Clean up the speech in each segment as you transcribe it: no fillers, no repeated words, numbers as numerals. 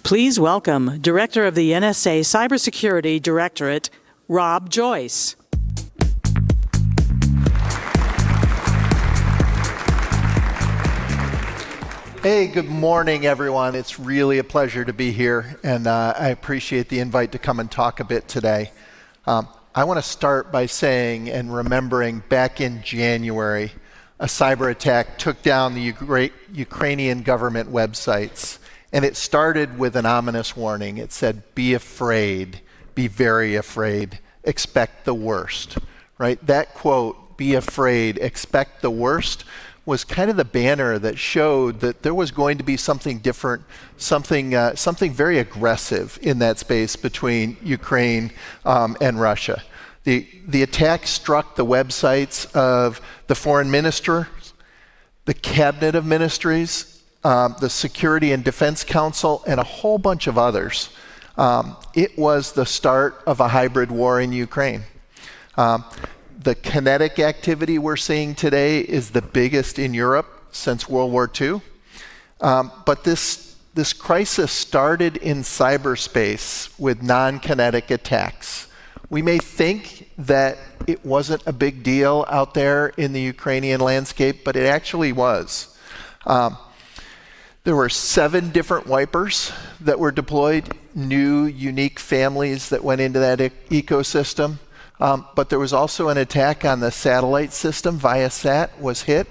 Please welcome Director of the NSA Cybersecurity Directorate, Rob Joyce. Hey, good morning, everyone. It's really a pleasure to be here, and I appreciate the invite to come and talk a bit today. I want to start by saying and remembering back in January, a cyber attack took down the Ukrainian government websites, and it started with an ominous warning. It said, "Be afraid, be very afraid, expect the worst." Right? That quote, "Be afraid, expect the worst," was kind of the banner that showed that there was going to be something different, something very aggressive in that space between Ukraine and Russia. The attack struck the websites of the foreign minister, the cabinet of ministries, the Security and Defense Council, and a whole bunch of others. It was the start of a hybrid war in Ukraine. The kinetic activity we're seeing today is the biggest in Europe since World War II. But this crisis started in cyberspace with non-kinetic attacks. We may think that it wasn't a big deal out there in the Ukrainian landscape, but it actually was. There were 7 different wipers that were deployed, new, unique families that went into that ecosystem. But there was also an attack on the satellite system. Viasat was hit,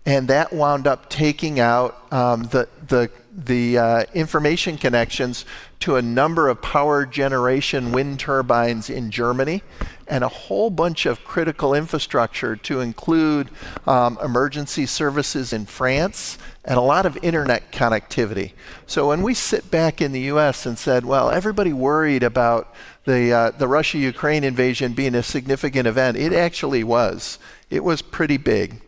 and that wound up taking out the information connections to a number of power generation wind turbines in Germany and a whole bunch of critical infrastructure to include emergency services in France and a lot of internet connectivity. So when we sit back in the US and said, well, everybody worried about the Russia-Ukraine invasion being a significant event, it actually was. It was pretty big.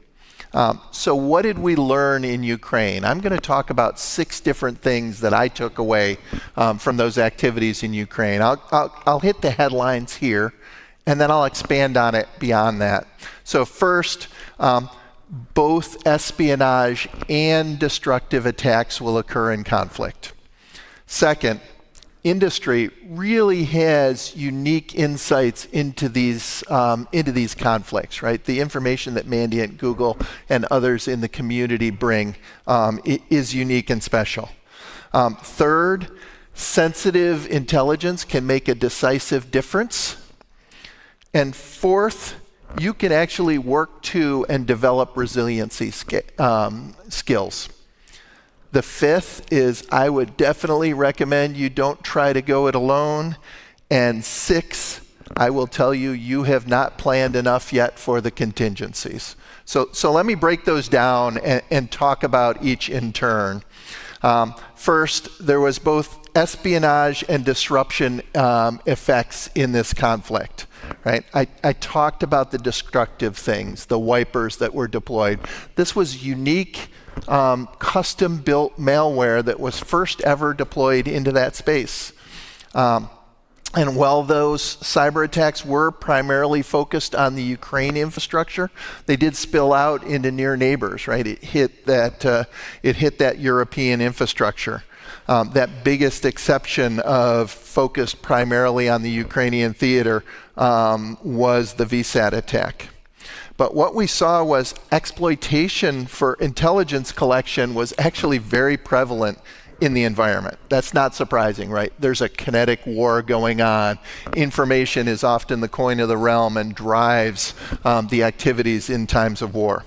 So what did we learn in Ukraine? I'm going to talk about 6 different things that I took away from those activities in Ukraine. I'll hit the headlines here, and then I'll expand on it beyond that. So first, both espionage and destructive attacks will occur in conflict. Second, industry really has unique insights into these conflicts, right? The information that Mandiant, Google, and others in the community bring is unique and special. Third, sensitive intelligence can make a decisive difference. And fourth, you can actually work to and develop resiliency skills. The 5th is I would definitely recommend you don't try to go it alone. And 6, I will tell you, you have not planned enough yet for the contingencies. So let me break those down and talk about each in turn. First, there was both espionage and disruption effects in this conflict. Right? I talked about the destructive things, the wipers that were deployed. This was unique, custom-built malware that was first ever deployed into that space. And while those cyber attacks were primarily focused on the Ukraine infrastructure, they did spill out into near neighbors. Right? It hit that European infrastructure. That biggest exception of focused primarily on the Ukrainian theater was the VSAT attack. But what we saw was exploitation for intelligence collection was actually very prevalent in the environment. That's not surprising, right? There's a kinetic war going on. Information is often the coin of the realm and drives the activities in times of war.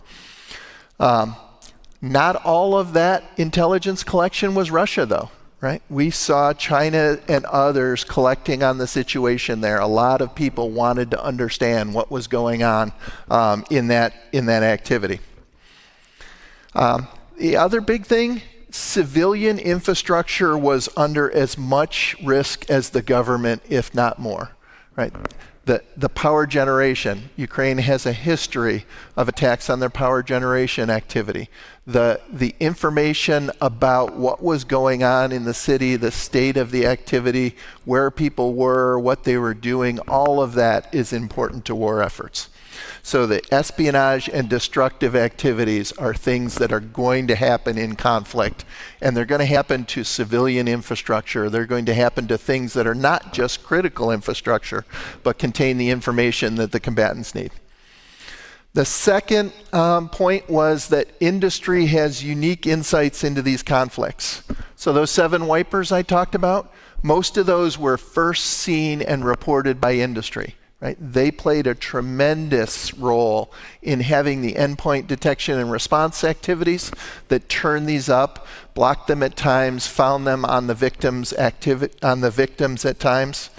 Not all of that intelligence collection was Russia, though, right? We saw China and others collecting on the situation there. A lot of people wanted to understand what was going on in that activity. The other big thing, civilian infrastructure was under as much risk as the government, if not more, right? The power generation, Ukraine has a history of attacks on their power generation activity. The information about what was going on in the city, the state of the activity, where people were, what they were doing, all of that is important to war efforts. So the espionage and destructive activities are things that are going to happen in conflict, and they're going to happen to civilian infrastructure. They're going to happen to things that are not just critical infrastructure, but contain the information that the combatants need. The second point was that industry has unique insights into these conflicts. So those 7 wipers I talked about, most of those were first seen and reported by industry. Right? They played a tremendous role in having the endpoint detection and response activities that turned these up, blocked them at times, found them on the victims at times.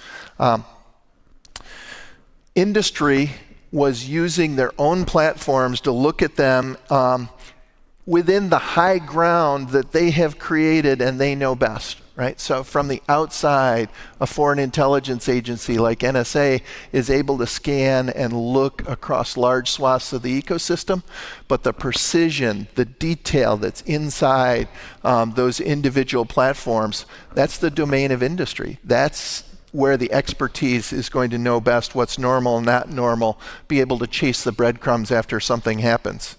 Industry was using their own platforms to look at them within the high ground that they have created and they know best. Right? So from the outside, a foreign intelligence agency like NSA is able to scan and look across large swaths of the ecosystem, but the precision, the detail that's inside those individual platforms, that's the domain of industry. That's where the expertise is going to know best what's normal and not normal, be able to chase the breadcrumbs after something happens.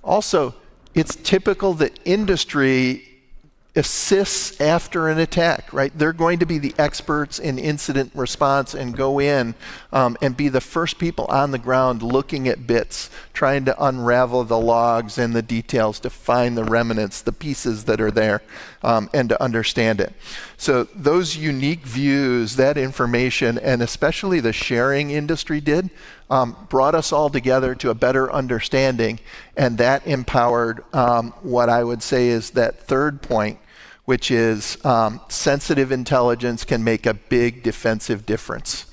Also, it's typical that industry assists after an attack, right? They're going to be the experts in incident response and go in and be the first people on the ground looking at bits, trying to unravel the logs and the details to find the remnants, the pieces that are there, and to understand it. So those unique views, that information, and especially the sharing industry did, brought us all together to a better understanding, and that empowered what I would say is that third point, which is sensitive intelligence can make a big defensive difference.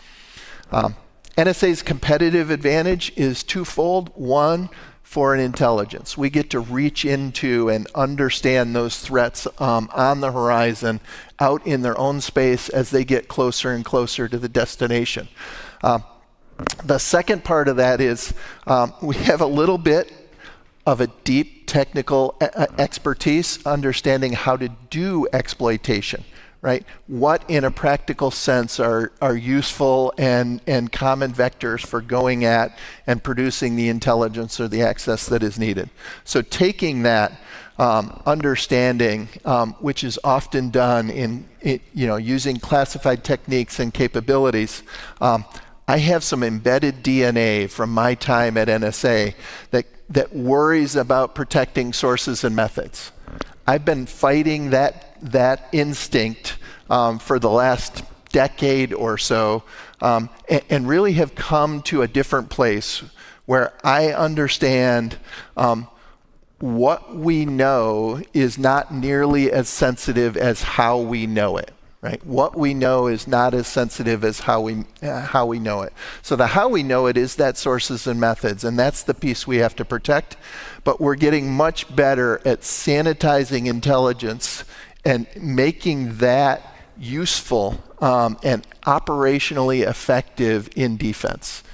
NSA's competitive advantage is twofold. One, foreign intelligence. We get to reach into and understand those threats on the horizon, out in their own space as they get closer and closer to the destination. The second part of that is we have a little bit of a deep technical expertise, understanding how to do exploitation, right? What in a practical sense are useful and common vectors for going at and producing the intelligence or the access that is needed. So taking that understanding, which is often done in using classified techniques and capabilities, I have some embedded DNA from my time at NSA that worries about protecting sources and methods. I've been fighting that instinct for the last decade or so, and really have come to a different place where I understand what we know is not nearly as sensitive as how we know it. Right? What we know is not as sensitive as how we know it. So the how we know it is that sources and methods, and that's the piece we have to protect. But we're getting much better at sanitizing intelligence and making that useful and operationally effective in defense.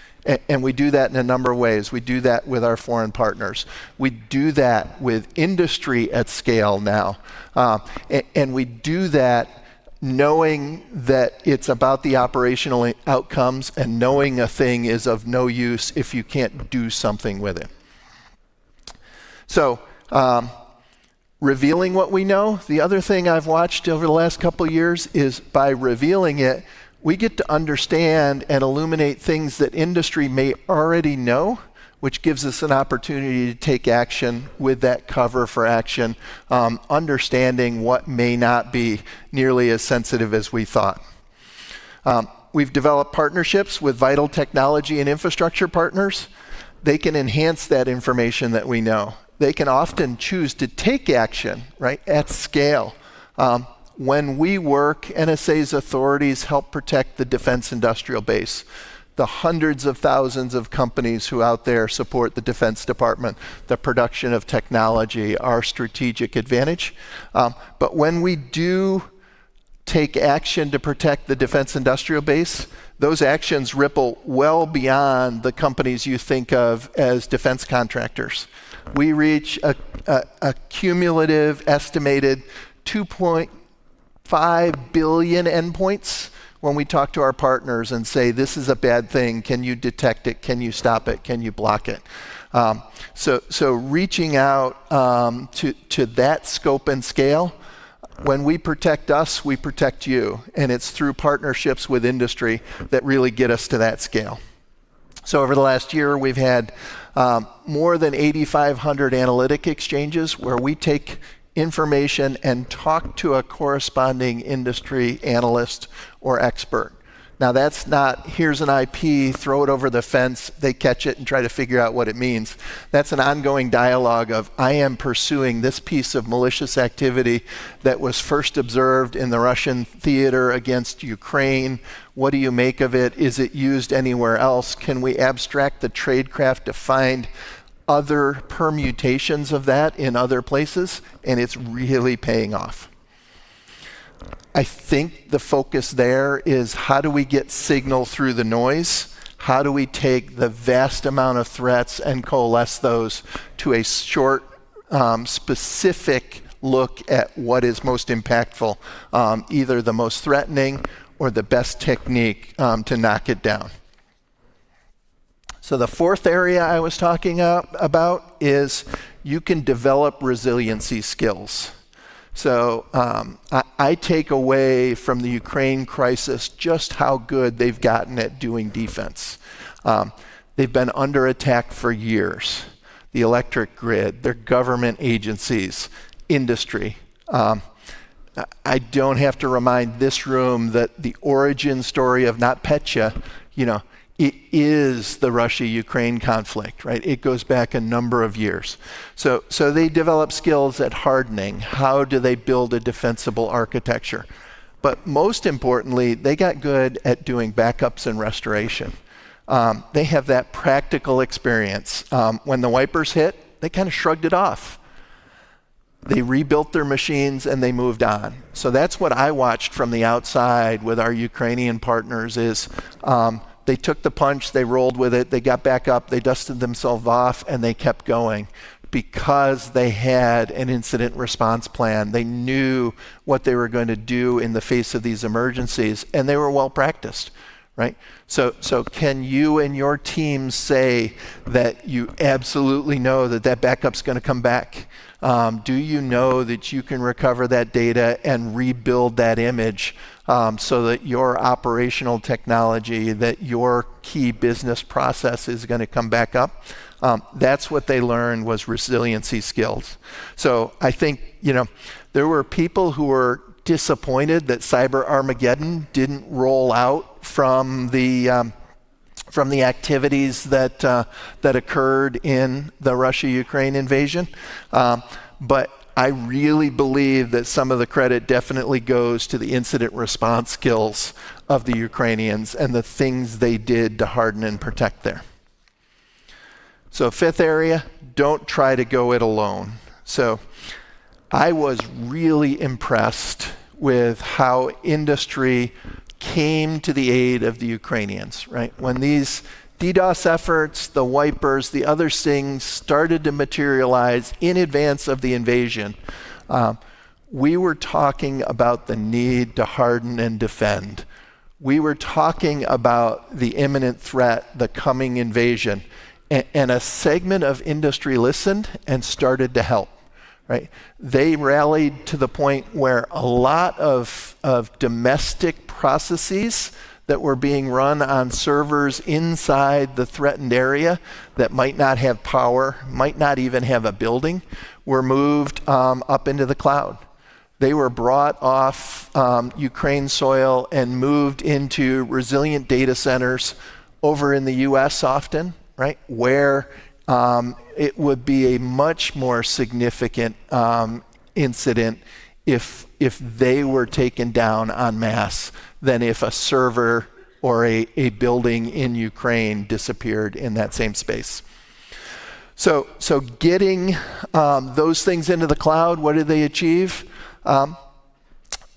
And we do that in a number of ways. We do that with our foreign partners. We do that with industry at scale now. And we do that knowing that it's about the operational outcomes and knowing a thing is of no use if you can't do something with it. So, revealing what we know. The other thing I've watched over the last couple of years is by revealing it, we get to understand and illuminate things that industry may already know, which gives us an opportunity to take action with that cover for action, understanding what may not be nearly as sensitive as we thought. We've developed partnerships with vital technology and infrastructure partners. They can enhance that information that we know. They can often choose to take action, right, at scale. When we work, NSA's authorities help protect the defense industrial base, the hundreds of thousands of companies who out there support the Defense Department, the production of technology, our strategic advantage. But when we do take action to protect the defense industrial base, those actions ripple well beyond the companies you think of as defense contractors. We reach a cumulative estimated 2.5 billion endpoints when we talk to our partners and say, this is a bad thing, can you detect it, can you stop it, can you block it? So reaching out to that scope and scale, when we protect us, we protect you. And it's through partnerships with industry that really get us to that scale. So over the last year, we've had more than 8,500 analytic exchanges where we take information and talk to a corresponding industry analyst or expert. Now that's not, here's an IP, throw it over the fence, they catch it and try to figure out what it means. That's an ongoing dialogue of, I am pursuing this piece of malicious activity that was first observed in the Russian theater against Ukraine. What do you make of it? Is it used anywhere else? Can we abstract the tradecraft to find other permutations of that in other places? And it's really paying off. I think the focus there is how do we get signal through the noise? How do we take the vast amount of threats and coalesce those to a short, specific look at what is most impactful, either the most threatening or the best technique to knock it down. So the fourth area I was talking about is you can develop resiliency skills. So I take away from the Ukraine crisis just how good they've gotten at doing defense. They've been under attack for years. The electric grid, their government agencies, industry. I don't have to remind this room that the origin story of NotPetya, it is the Russia-Ukraine conflict, right? It goes back a number of years. So they develop skills at hardening. How do they build a defensible architecture? But most importantly, they got good at doing backups and restoration. They have that practical experience. When the wipers hit, they kind of shrugged it off. They rebuilt their machines and they moved on. So that's what I watched from the outside with our Ukrainian partners is they took the punch, they rolled with it, they got back up, they dusted themselves off, and they kept going because they had an incident response plan. They knew what they were going to do in the face of these emergencies, and they were well practiced, right? So can you and your team say that you absolutely know that that backup's going to come back? Do you know that you can recover that data and rebuild that image so that your operational technology, that your key business process is going to come back up? That's what they learned was resiliency skills. So I think, there were people who were disappointed that Cyber Armageddon didn't roll out from the activities that occurred in the Russia-Ukraine invasion. But I really believe that some of the credit definitely goes to the incident response skills of the Ukrainians and the things they did to harden and protect there. So fifth area, don't try to go it alone. So I was really impressed with how industry came to the aid of the Ukrainians, right? When these DDoS efforts, the wipers, the other things started to materialize in advance of the invasion, we were talking about the need to harden and defend. We were talking about the imminent threat, the coming invasion, and a segment of industry listened and started to help. Right? They rallied to the point where a lot of domestic processes that were being run on servers inside the threatened area that might not have power, might not even have a building, were moved up into the cloud. They were brought off Ukraine soil and moved into resilient data centers over in the US often, right? Where it would be a much more significant incident if they were taken down en masse than if a server or a building in Ukraine disappeared in that same space. So getting those things into the cloud, what did they achieve?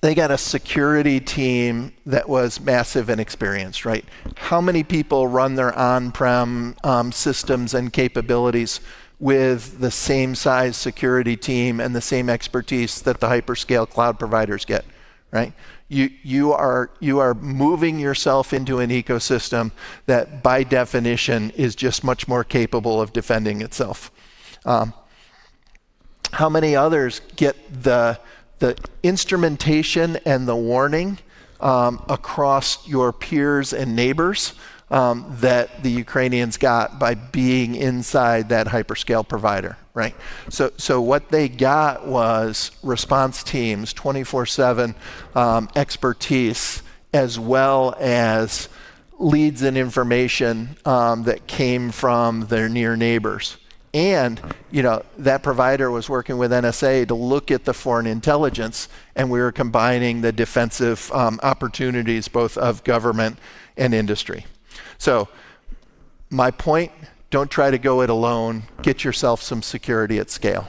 They got a security team that was massive and experienced, right? How many people run their on-prem systems and capabilities with the same size security team and the same expertise that the hyperscale cloud providers get, right? You are moving yourself into an ecosystem that by definition is just much more capable of defending itself. How many others get the instrumentation and the warning across your peers and neighbors that the Ukrainians got by being inside that hyperscale provider, right? So what they got was response teams, 24/7 expertise, as well as leads and information that came from their near neighbors. And that provider was working with NSA to look at the foreign intelligence, and we were combining the defensive opportunities both of government and industry. So my point, don't try to go it alone. Get yourself some security at scale.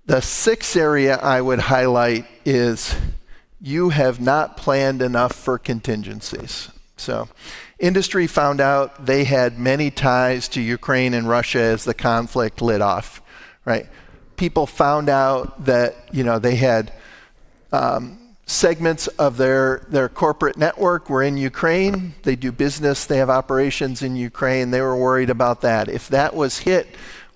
The sixth area I would highlight is you have not planned enough for contingencies. So industry found out they had many ties to Ukraine and Russia as the conflict lit off, right? People found out that they had segments of their corporate network were in Ukraine. They do business, they have operations in Ukraine. They were worried about that. If that was hit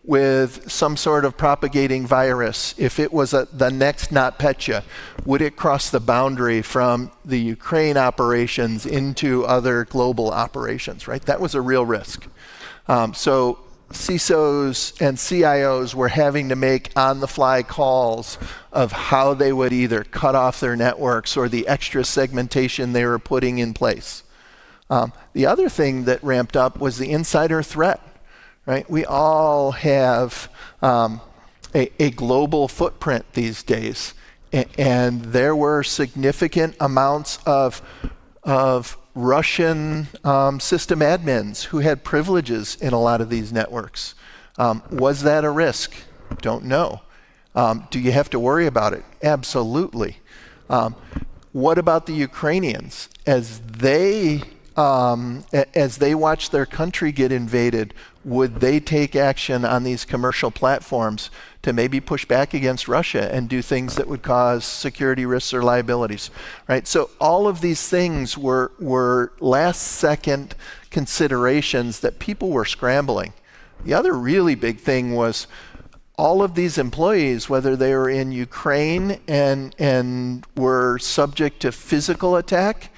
with some sort of propagating virus, if it was the next NotPetya, would it cross the boundary from the Ukraine operations into other global operations, right? That was a real risk. So CISOs and CIOs were having to make on-the-fly calls of how they would either cut off their networks or the extra segmentation they were putting in place. The other thing that ramped up was the insider threat, right? We all have a global footprint these days, and there were significant amounts of Russian system admins who had privileges in a lot of these networks. Was that a risk? Don't know. Do you have to worry about it? Absolutely. What about the Ukrainians? As they watch their country get invaded, would they take action on these commercial platforms to maybe push back against Russia and do things that would cause security risks or liabilities, right? So all of these things were last-second considerations that people were scrambling. The other really big thing was all of these employees, whether they were in Ukraine and were subject to physical attack,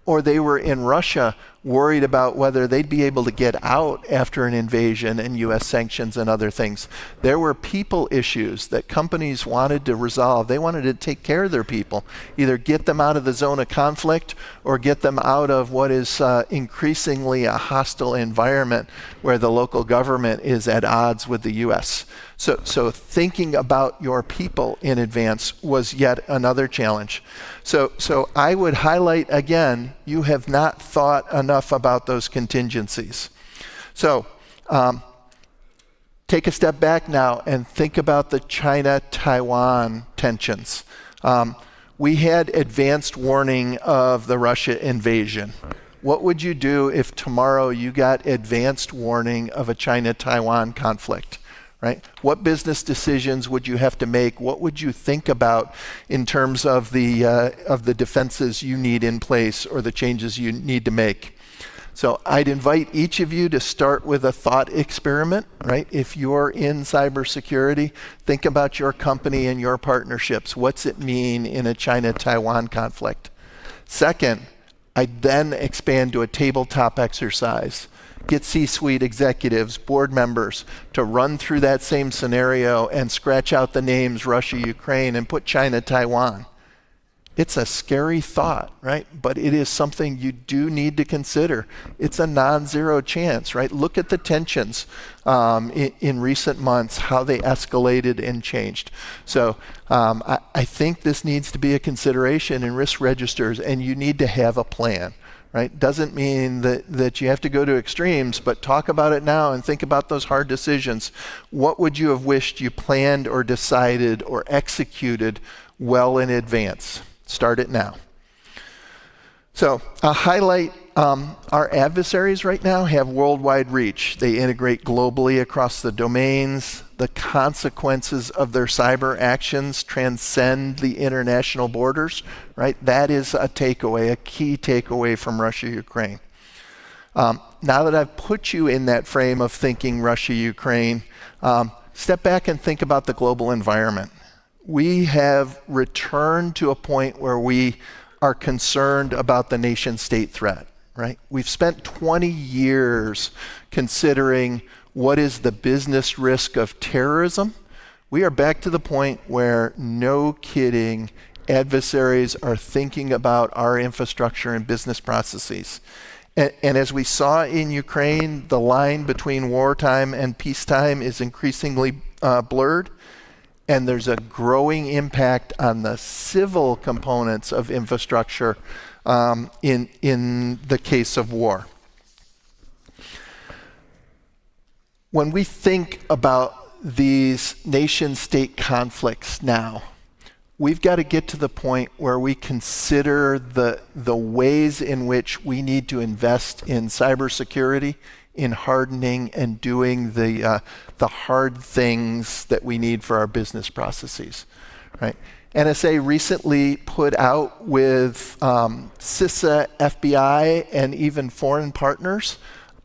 or they were in Russia worried about whether they'd be able to get out after an invasion and US sanctions and other things. There were people issues that companies wanted to resolve. They wanted to take care of their people, either get them out of the zone of conflict or get them out of what is increasingly a hostile environment where the local government is at odds with the US. So thinking about your people in advance was yet another challenge. So I would highlight again, you have not thought enough about those contingencies. So take a step back now and think about the China-Taiwan tensions. We had advanced warning of the Russia invasion. What would you do if tomorrow you got advanced warning of a China-Taiwan conflict? Right? What business decisions would you have to make? What would you think about in terms of the defenses you need in place or the changes you need to make? So I'd invite each of you to start with a thought experiment, right? If you're in cybersecurity, think about your company and your partnerships. What's it mean in a China-Taiwan conflict? Second, I'd then expand to a tabletop exercise. Get C-suite executives, board members to run through that same scenario and scratch out the names Russia, Ukraine, and put China, Taiwan. It's a scary thought, right? But it is something you do need to consider. It's a non-zero chance, right? Look at the tensions in recent months, how they escalated and changed. So I think this needs to be a consideration in risk registers, and you need to have a plan. Right? Doesn't mean that you have to go to extremes, but talk about it now and think about those hard decisions. What would you have wished you planned or decided or executed well in advance? Start it now. So I'll highlight our adversaries right now have worldwide reach. They integrate globally across the domains. The consequences of their cyber actions transcend the international borders, right? That is a takeaway, a key takeaway from Russia-Ukraine. Now that I've put you in that frame of thinking Russia-Ukraine, step back and think about the global environment. We have returned to a point where we are concerned about the nation-state threat, right? We've spent 20 years considering what is the business risk of terrorism. We are back to the point where, no kidding, adversaries are thinking about our infrastructure and business processes. And as we saw in Ukraine, the line between wartime and peacetime is increasingly blurred. And there's a growing impact on the civil components of infrastructure in the case of war. When we think about these nation-state conflicts now, we've got to get to the point where we consider the ways in which we need to invest in cybersecurity, in hardening and doing the hard things that we need for our business processes, right? NSA recently put out with CISA, FBI, and even foreign partners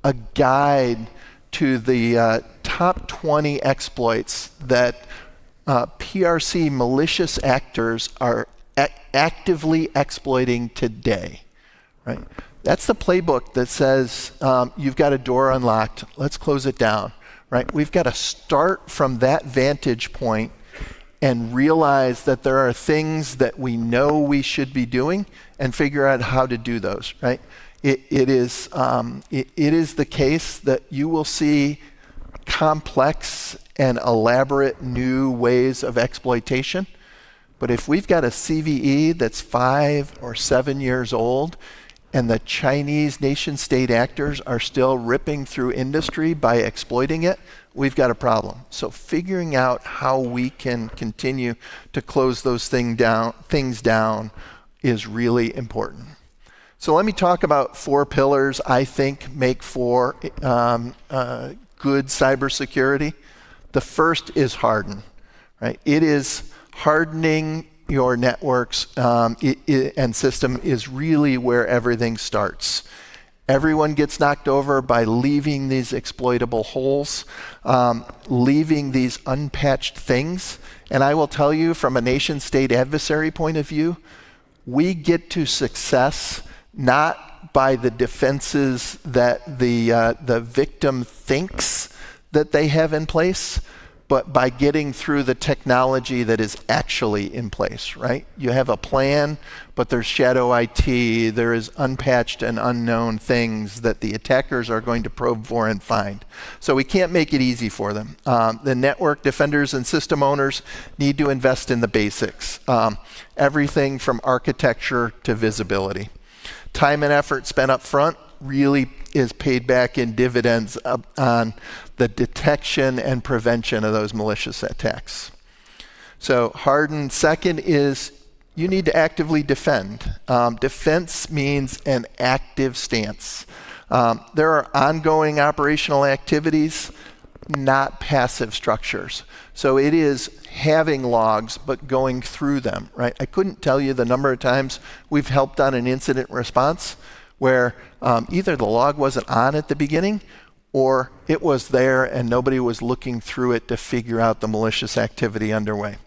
a guide to the top 20 exploits that PRC malicious actors are actively exploiting today, right? That's the playbook that says you've got a door unlocked, let's close it down, right? We've got to start from that vantage point and realize that there are things that we know we should be doing and figure out how to do those, right? It is the case that you will see complex and elaborate new ways of exploitation. But if we've got a CVE that's 5 or 7 years old, and the Chinese nation-state actors are still ripping through industry by exploiting it, we've got a problem. So figuring out how we can continue to close those things down is really important. So let me talk about 4 pillars I think make for good cybersecurity. The first is harden, right? It is hardening your networks and system is really where everything starts. Everyone gets knocked over by leaving these exploitable holes, leaving these unpatched things. And I will tell you, from a nation-state adversary point of view, we get to success not by the defenses that the victim thinks that they have in place, but by getting through the technology that is actually in place, right? You have a plan, but there's shadow IT, there is unpatched and unknown things that the attackers are going to probe for and find. So we can't make it easy for them. The network defenders and system owners need to invest in the basics. Everything from architecture to visibility. Time and effort spent up front really is paid back in dividends on the detection and prevention of those malicious attacks. So harden. Second is you need to actively defend. Defense means an active stance. There are ongoing operational activities, not passive structures. So it is having logs, but going through them, right? I couldn't tell you the number of times we've helped on an incident response where either the log wasn't on at the beginning or it was there and nobody was looking through it to figure out the malicious activity underway.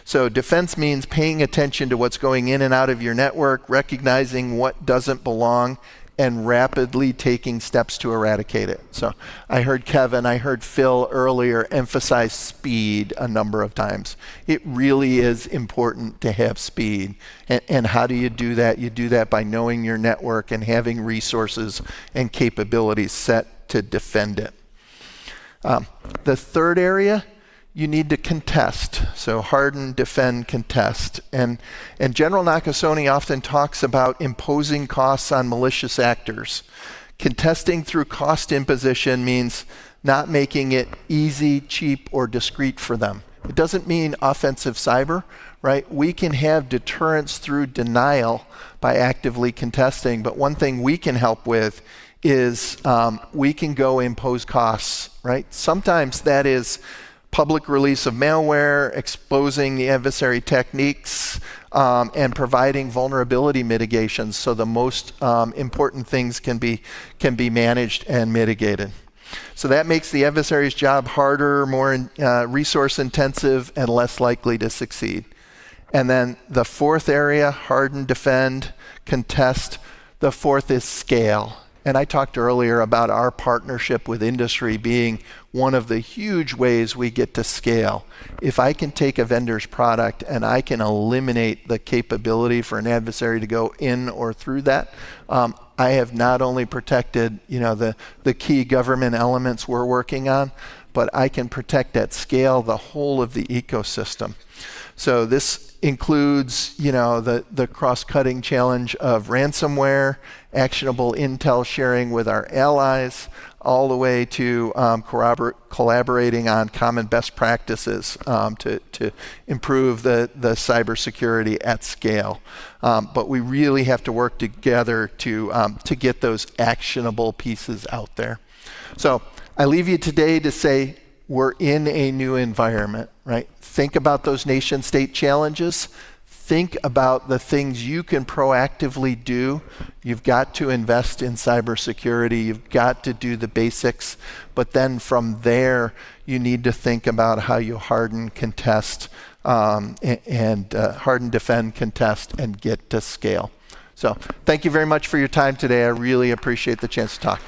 So defense means paying attention to what's going in and out of your network, recognizing what doesn't belong, and rapidly taking steps to eradicate it. So I heard Kevin, I heard Phil earlier emphasize speed a number of times. It really is important to have speed. And how do you do that? You do that by knowing your network and having resources and capabilities set to defend it. The third area, you need to contest. So harden, defend, contest. And General Nakasone often talks about imposing costs on malicious actors. Contesting through cost imposition means not making it easy, cheap, or discreet for them. It doesn't mean offensive cyber, right? We can have deterrence through denial by actively contesting, but one thing we can help with is we can go impose costs, right? Sometimes that is public release of malware, exposing the adversary techniques, and providing vulnerability mitigations so the most important things can be managed and mitigated. So that makes the adversary's job harder, more resource intensive, and less likely to succeed. And then the fourth area, harden, defend, contest. The fourth is scale. And I talked earlier about our partnership with industry being one of the huge ways we get to scale. If I can take a vendor's product and I can eliminate the capability for an adversary to go in or through that, I have not only protected, the key government elements we're working on, but I can protect at scale the whole of the ecosystem. So this includes, the cross-cutting challenge of ransomware, actionable intel sharing with our allies, all the way to collaborating on common best practices to improve the cybersecurity at scale. But we really have to work together to get those actionable pieces out there. So I leave you today to say we're in a new environment, right? Think about those nation state challenges. Think about the things you can proactively do. You've got to invest in cybersecurity. You've got to do the basics. But then from there, you need to think about how you harden, contest, harden, defend, contest, and get to scale. So thank you very much for your time today. I really appreciate the chance to talk.